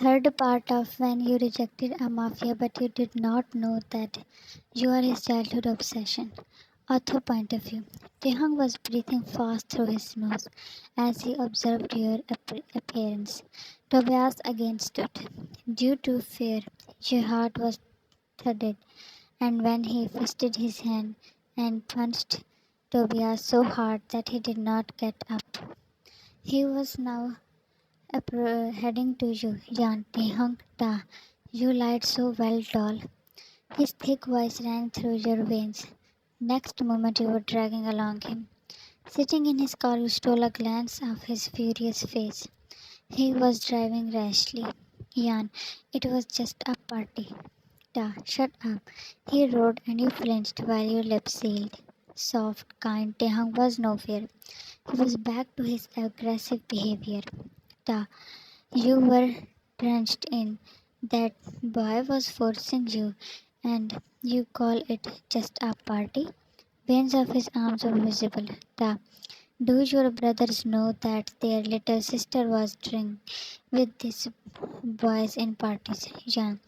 Third part of when you rejected a mafia but you did not know that you are his childhood obsession. Author point of view. Taehyung was breathing fast through his nose as he observed your appearance. Tobias against it. Due to fear, your heart was thudded, and when he fisted his hand and punched Tobias so hard that he did not get up. He was now heading to you, Jan Taehyung Ta. You lied so well, doll. His thick voice ran through your veins. Next moment you were dragging along him. Sitting in his car, you stole a glance of his furious face. He was driving rashly. Jan, it was just a party. Ta, shut up. He roared and you flinched while your lips sealed. Soft, kind Taehyung was no fear. He was back to his aggressive behavior. Ta, you were drenched in. That boy was forcing you, and you call it just a party? Veins of his arms were visible. Ta, do your brothers know that their little sister was drinking with these boys in parties? Jan,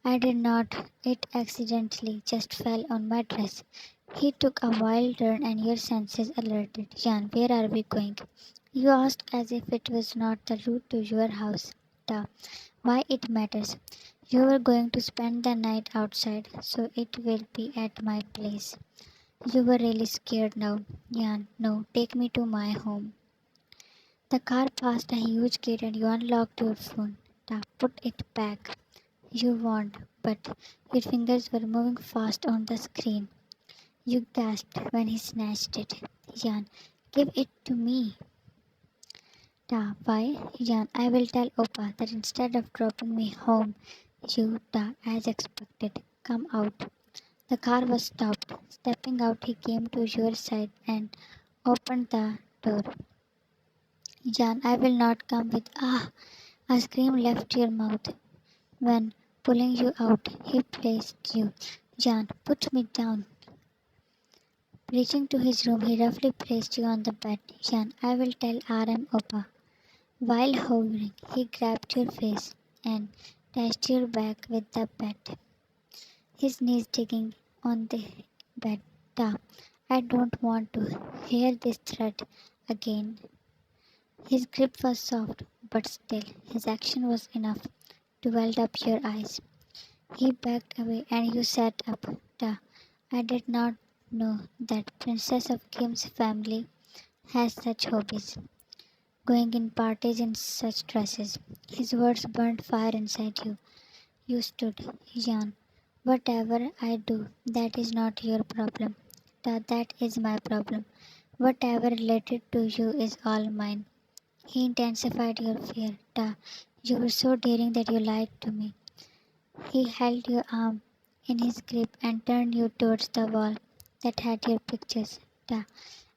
I did not. It accidentally just fell on my dress. He took a wild turn and your senses alerted. Jan, where are we going? You asked as if it was not the route to your house. Ta, why it matters. You were going to spend the night outside, so it will be at my place. You were really scared now. Jan, no, take me to my home. The car passed a huge gate and you unlocked your phone. Ta, put it back. You warned, but your fingers were moving fast on the screen. You gasped when he snatched it. Jan, give it to me. Ta, why? Jan, I will tell Opa that instead of dropping me home, you, Ta, as expected, come out. The car was stopped. Stepping out, he came to your side and opened the door. Jan, I will not come with. Ah! A scream left your mouth. When pulling you out, he placed you. Jan, put me down. Reaching to his room, he roughly placed you on the bed. Jan, I will tell Arum Opa. While hovering, he grabbed your face and touched your back with the bat, his knees digging on the bed. Ta, I don't want to hear this threat again. His grip was soft, but still, his action was enough to weld up your eyes. He backed away and you sat up. Ta, I did not know that Princess of Kim's family has such hobbies. Going in parties in such dresses. His words burned fire inside you. You stood. Jan, whatever I do, that is not your problem. That is my problem. Whatever related to you is all mine. He intensified your fear. You were so daring that you lied to me. He held your arm in his grip and turned you towards the wall that had your pictures. Ta,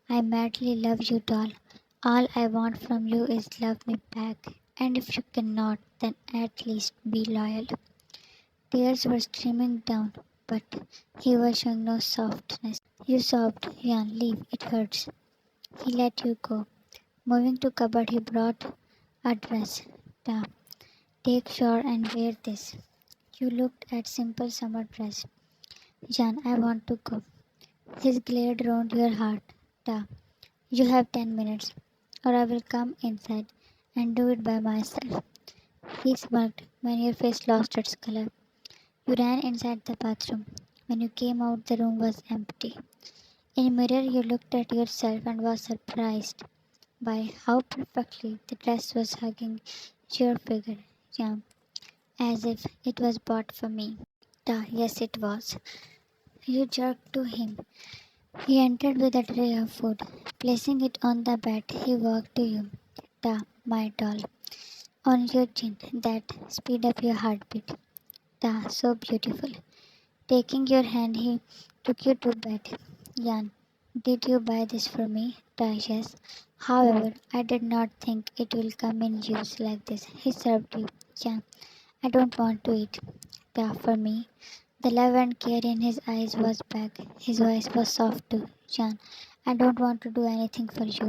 I madly love you, doll. All I want from you is love me back. And if you cannot, then at least be loyal. Tears were streaming down, but he was showing no softness. You sobbed, Jan, leave, it hurts. He let you go. Moving to cupboard, he brought a dress. Ta, take shower and wear this. You looked at simple summer dress. Jan, I want to go. His glared round your heart. Ta, you have 10 minutes, or I will come inside and do it by myself. He smirked when your face lost its color. You ran inside the bathroom. When you came out, the room was empty. In a mirror, you looked at yourself and was surprised by how perfectly the dress was hugging your figure, yeah, as if it was bought for me. Yes, it was. You jerked to him. He entered with a tray of food. Placing it on the bed, he walked to you. My doll. On your chin, that speed up your heartbeat. So beautiful. Taking your hand, he took you to bed. Jan, did you buy this for me? Yes. However, I did not think it will come in use like this. He served you. Jan, I don't want to eat. For me. The love and care in his eyes was back. His voice was soft too. Jan, I don't want to do anything for you.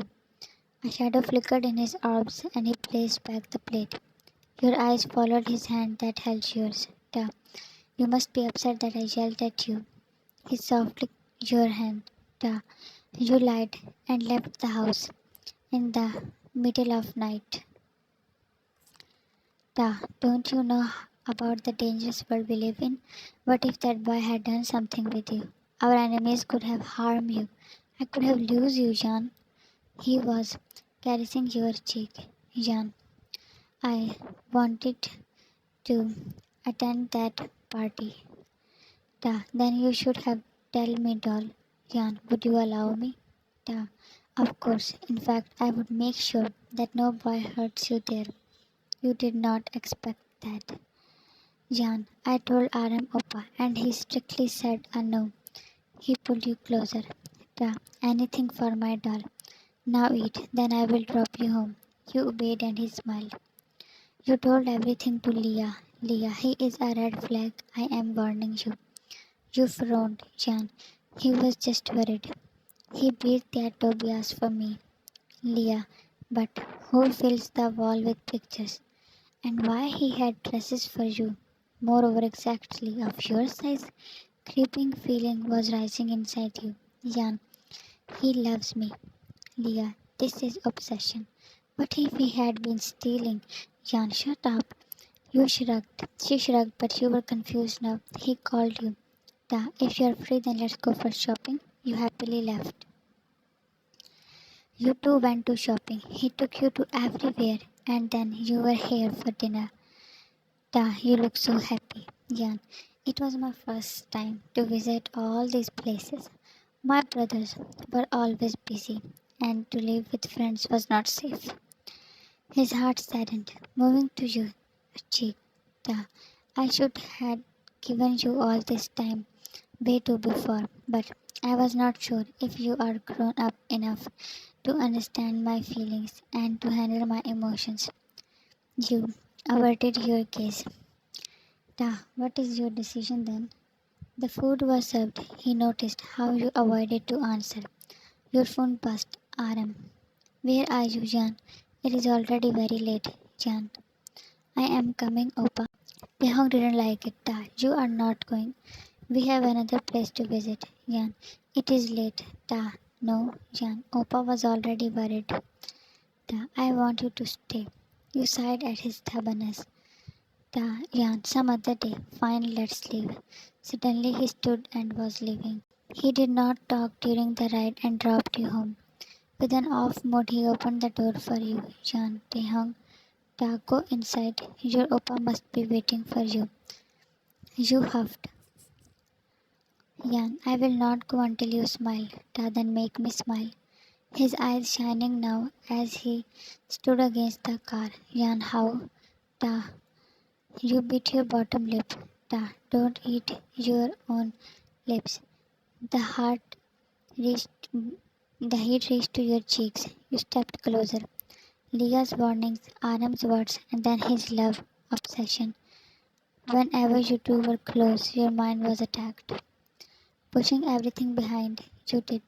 A shadow flickered in his arms and he placed back the plate. Your eyes followed his hand that held yours. Duh. You must be upset that I yelled at you. He softly your hand. Duh. You lied and left the house in the middle of night. Don't you know about the dangerous world we live in? What if that boy had done something with you? Our enemies could have harmed you. I could have lost you, Jean. He was caressing your cheek. Jean, I wanted to attend that party. Then you should have tell me, doll. Jean, would you allow me? Da, of course. In fact, I would make sure that no boy hurts you there. You did not expect that. Jan, I told Aram Oppa and he strictly said a no. He pulled you closer. Anything for my doll. Now eat, then I will drop you home. You obeyed and he smiled. You told everything to Leah. Leah, he is a red flag. I am warning you. You frowned, Jan. He was just worried. He beat that Tobias for me. Leah, but who fills the wall with pictures? And why he had dresses for you? Moreover, exactly of your size. Creeping feeling was rising inside you. Jan, he loves me. Leah, this is obsession. What if he had been stealing? Jan, shut up. You shrugged. She shrugged, but you were confused now. He called you. If you're free, then let's go for shopping. You happily left. You two went to shopping. He took you to everywhere, and then you were here for dinner. You look so happy. Jan, it was my first time to visit all these places. My brothers were always busy, and to live with friends was not safe. His heart saddened, moving to your cheek. Da, I should have given you all this time way too before, but I was not sure if you are grown up enough to understand my feelings and to handle my emotions. You averted your gaze. What is your decision then? The food was served. He noticed how you avoided to answer. Your phone buzzed. Aram. Where are you, Jan? It is already very late, Jan. I am coming, Opa. Taehyung didn't like it. You are not going. We have another place to visit, Jan. It is late. No, Jan. Opa was already worried. I want you to stay. You sighed at his stubbornness. Jan, some other day. Fine, let's leave. Suddenly he stood and was leaving. He did not talk during the ride and dropped you home. With an off mood, he opened the door for you. Jan, Taehyung, go inside. Your Oppa must be waiting for you. You huffed. Jan, I will not go until you smile. Then make me smile. His eyes shining now as he stood against the car. Jan, how? Ta, you bit your bottom lip. Don't eat your own lips. The heart reached, the heat reached to your cheeks. You stepped closer. Leah's warnings, Aram's words, and then his love, obsession. Whenever you two were close, your mind was attacked. Pushing everything behind, you did.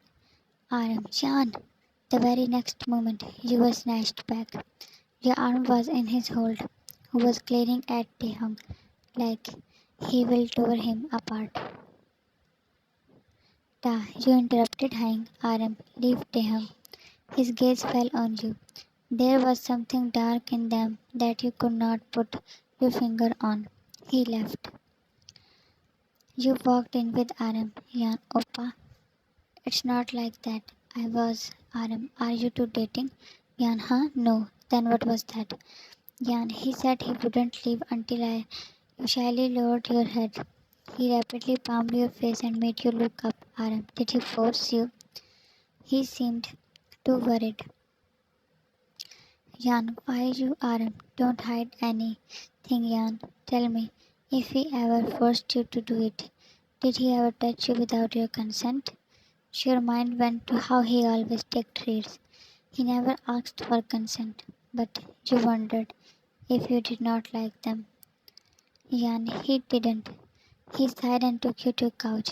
Aram, Jan! The very next moment, you were snatched back. Your arm was in his hold, who was glaring at Taehyung like he will tear him apart. You interrupted Hang. Aram, leave Taehyung. His gaze fell on you. There was something dark in them that you could not put your finger on. He left. You walked in with Aram. Yan, Oppa. It's not like that. I was. Aram, are you two dating? Yan, huh? No. Then what was that? Yan, he said he wouldn't leave until I. You shyly lowered your head. He rapidly palmed your face and made you look up. Aram, did he force you? He seemed too worried. Yan, why you Aram? Don't hide anything, Yan. Tell me, if he ever forced you to do it, did he ever touch you without your consent? Your mind went to how he always took treats. He never asked for consent, but you wondered if you did not like them. Yan, he didn't. He sighed and took you to a couch.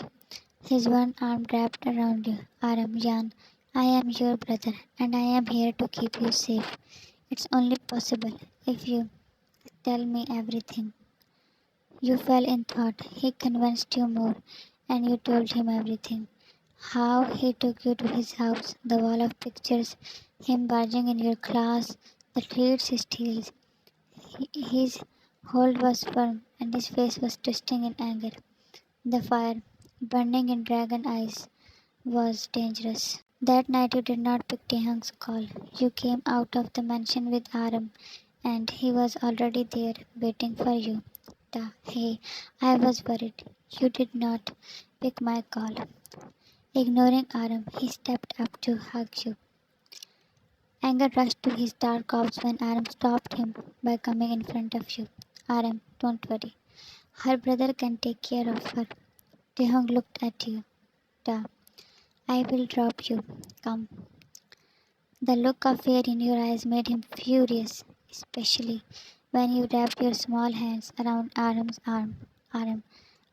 His one arm wrapped around you. Aram, Yan, I am your brother, and I am here to keep you safe. It's only possible if you tell me everything. You fell in thought. He convinced you more, and you told him everything. How he took you to his house, the wall of pictures, him barging in your class, the treats he steals. His hold was firm, and his face was twisting in anger. The fire, burning in dragon eyes, was dangerous. That night you did not pick Taehyung's call. You came out of the mansion with Arum, and he was already there, waiting for you. Hey, I was worried. You did not pick my call. Ignoring Arum, he stepped up to hug you. Anger rushed to his dark orbs when Arum stopped him by coming in front of you. Arum, don't worry. Her brother can take care of her. Taehyung looked at you. Da, I will drop you. Come. The look of fear in your eyes made him furious, especially when you wrapped your small hands around Arum's arm. Arum,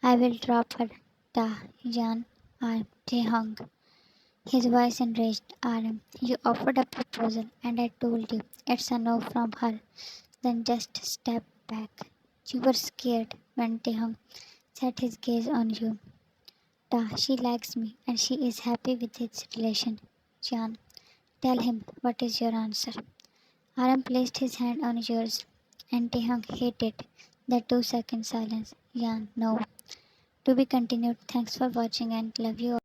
I will drop her. Da, Jan, Arum, Taehyung. His voice enraged. Arum, you offered a proposal, and I told you it's a no from her. Then just step back. You were scared when Taehyung set his gaze on you. She likes me, and she is happy with his relation. Jan, tell him what is your answer. Aram placed his hand on yours, and Taehyung hated the 2 second silence. Jan, no. To be continued. Thanks for watching and love you all.